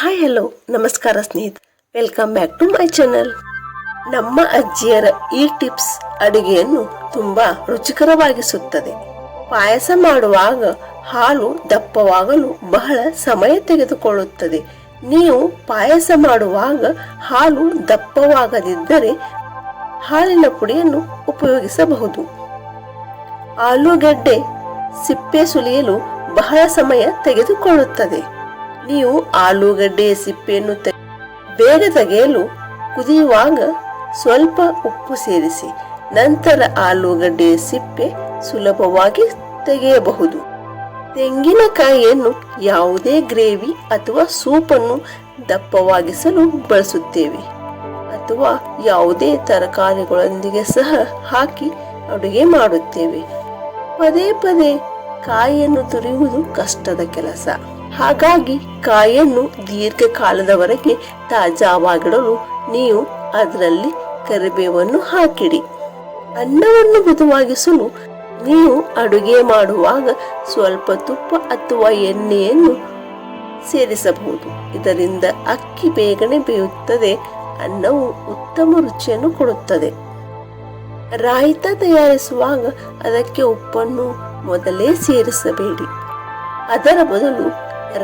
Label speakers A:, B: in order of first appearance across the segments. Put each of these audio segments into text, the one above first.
A: Hi hello ನಮಸ್ಕಾರ ಸ್ನೇಹಿತರೆ, welcome back to my channel. ನಮ್ಮ ಅಜ್ಜಿಯರ ಈ ಟಿಪ್ಸ್ ಅಡುಗೆಯನ್ನು ತುಂಬಾ ರುಚಿಕರವಾಗಿಸುತ್ತದೆ. ಪಾಯಸ ಮಾಡುವಾಗ ಹಾಲು ದಪ್ಪವಾಗಲು ಬಹಳ ಸಮಯ ತೆಗೆದುಕೊಳ್ಳುತ್ತದೆ. ನೀವು ಪಾಯಸ ಮಾಡುವಾಗ ಹಾಲು ದಪ್ಪವಾಗದಿದ್ದರೆ ಹಾಲಿನ ಪುಡಿಯನ್ನು ಉಪಯೋಗಿಸಬಹುದು. ಆಲೂಗಡ್ಡೆ ಸಿಪ್ಪೆ ಸುಲಿಯಲು ಬಹಳ ಸಮಯ ತೆಗೆದುಕೊಳ್ಳುತ್ತದೆ. ನೀವು ಆಲೂಗಡ್ಡೆಯ ಸಿಪ್ಪೆಯನ್ನು ಬೇಗ ತೆಗೆಯಲು ಕುದಿಯುವಾಗ ಸ್ವಲ್ಪ ಉಪ್ಪು ಸೇರಿಸಿ ನಂತರ ಆಲೂಗಡ್ಡೆಯ ಸಿಪ್ಪೆ ಸುಲಭವಾಗಿ ತೆಗೆಯಬಹುದು. ತೆಂಗಿನಕಾಯಿಯನ್ನು ಯಾವುದೇ ಗ್ರೇವಿ ಅಥವಾ ಸೂಪನ್ನು ದಪ್ಪವಾಗಿಸಲು ಬಳಸುತ್ತೇವೆ ಅಥವಾ ಯಾವುದೇ ತರಕಾರಿಗಳೊಂದಿಗೆ ಸಹ ಹಾಕಿ ಅಡುಗೆ ಮಾಡುತ್ತೇವೆ. ಪದೇ ಪದೇ ಕಾಯಿಯನ್ನು ತುರಿಯುವುದು ಕಷ್ಟದ ಕೆಲಸ. ಹಾಗಾಗಿ ಕಾಯಿಯನ್ನು ದೀರ್ಘಕಾಲದವರೆಗೆ ತಾಜಾವಾಗಿಡಲು ನೀವು ಅದರಲ್ಲಿ ಕರಿಬೇವನ್ನು ಹಾಕಿಡಿ. ಅನ್ನವನ್ನು ಮೃದುವಾಗಿಸಲು ನೀವು ಅಡುಗೆ ಮಾಡುವಾಗ ಸ್ವಲ್ಪ ತುಪ್ಪ ಅಥವಾ ಎಣ್ಣೆಯನ್ನು ಸೇರಿಸಬಹುದು. ಇದರಿಂದ ಅಕ್ಕಿ ಬೇಗನೆ ಬೇಯುತ್ತದೆ, ಅನ್ನವು ಉತ್ತಮ ರುಚಿಯನ್ನು ಕೊಡುತ್ತದೆ. ರಾಯಿತ ತಯಾರಿಸುವಾಗ ಅದಕ್ಕೆ ಉಪ್ಪನ್ನು ಮೊದಲೇ ಸೇರಿಸಬೇಡಿ. ಅದರ ಬದಲು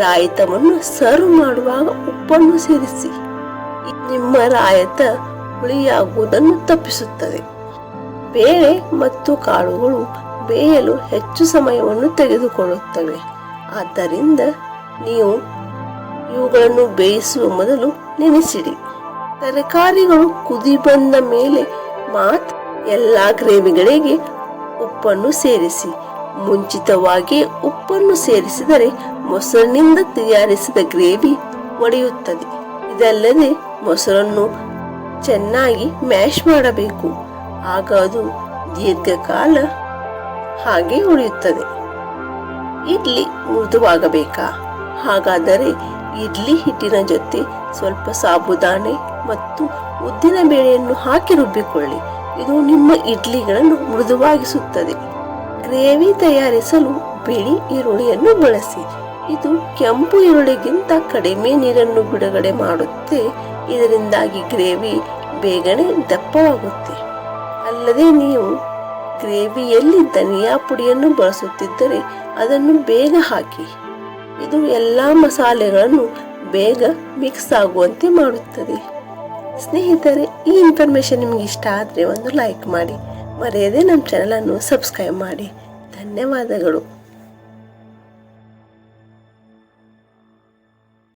A: ರಾಯಿತವನ್ನು ಸರ್ವ್ ಮಾಡುವಾಗ ಉಪ್ಪನ್ನು ಸೇರಿಸಿ. ನಿಮ್ಮ ರಾಯತ ಹುಳಿಯಾಗುವುದನ್ನು ತಪ್ಪಿಸುತ್ತದೆ. ಬೇಳೆ ಮತ್ತು ಕಾಳುಗಳು ಬೇಯಲು ಹೆಚ್ಚು ಸಮಯವನ್ನು ತೆಗೆದುಕೊಳ್ಳುತ್ತವೆ. ಆದ್ದರಿಂದ ನೀವು ಇವುಗಳನ್ನು ಬೇಯಿಸುವ ಮೊದಲು ನೆನೆಸಿಡಿ. ತರಕಾರಿಗಳು ಕುದಿ ಬಂದ ಮೇಲೆ ಮಾತ್ರ ಎಲ್ಲಾ ಗ್ರೇವಿಗಳಿಗೆ ಉಪ್ಪನ್ನು ಸೇರಿಸಿ. ಮುಂಚಿತವಾಗಿ ಉಪ್ಪನ್ನು ಸೇರಿಸಿದರೆ ಮೊಸರಿನಿಂದ ತಯಾರಿಸಿದ ಗ್ರೇವಿ ಒಡೆಯುತ್ತದೆ. ಇದಲ್ಲದೆ ಮೊಸರನ್ನು ಚೆನ್ನಾಗಿ ಮ್ಯಾಶ್ ಮಾಡಬೇಕು, ಆಗ ಅದು ದೀರ್ಘಕಾಲ ಹಾಗೆ ಉಳಿಯುತ್ತದೆ. ಇಡ್ಲಿ ಮೃದುವಾಗಬೇಕಾ? ಹಾಗಾದರೆ ಇಡ್ಲಿ ಹಿಟ್ಟಿನ ಜೊತೆ ಸ್ವಲ್ಪ ಸಾಬುದಾಣೆ ಮತ್ತು ಉದ್ದಿನ ಬೇಳೆಯನ್ನು ಹಾಕಿ ರುಬ್ಬಿಕೊಳ್ಳಿ. ಇದು ನಿಮ್ಮ ಇಡ್ಲಿಗಳನ್ನು ಮೃದುವಾಗಿಸುತ್ತದೆ. ಗ್ರೇವಿ ತಯಾರಿಸಲು ಬಿಳಿ ಈರುಳ್ಳಿಯನ್ನು ಬಳಸಿ. ಇದು ಕೆಂಪು ಈರುಳ್ಳಿಗಿಂತ ಕಡಿಮೆ ನೀರನ್ನು ಬಿಡುಗಡೆ ಮಾಡುತ್ತೆ. ಇದರಿಂದಾಗಿ ಗ್ರೇವಿ ಬೇಗನೆ ದಪ್ಪವಾಗುತ್ತೆ. ಅಲ್ಲದೆ ನೀವು ಗ್ರೇವಿಯಲ್ಲಿ ಧನಿಯಾ ಪುಡಿಯನ್ನು ಬಳಸುತ್ತಿದ್ದರೆ ಅದನ್ನು ಬೇಗ ಹಾಕಿ. ಇದು ಎಲ್ಲಾ ಮಸಾಲೆಗಳನ್ನು ಬೇಗ ಮಿಕ್ಸ್ ಆಗುವಂತೆ ಮಾಡುತ್ತದೆ. ಸ್ನೇಹಿತರೆ, ಈ ಇನ್ಫಾರ್ಮೇಶನ್ ನಿಮಗೆ ಇಷ್ಟ ಆದರೆ ಒಂದು ಲೈಕ್ ಮಾಡಿ, ಮರೆಯದೆ ನಮ್ಮ ಚಾನಲನ್ನು ಸಬ್ಸ್ಕ್ರೈಬ್ ಮಾಡಿ. ಧನ್ಯವಾದಗಳು.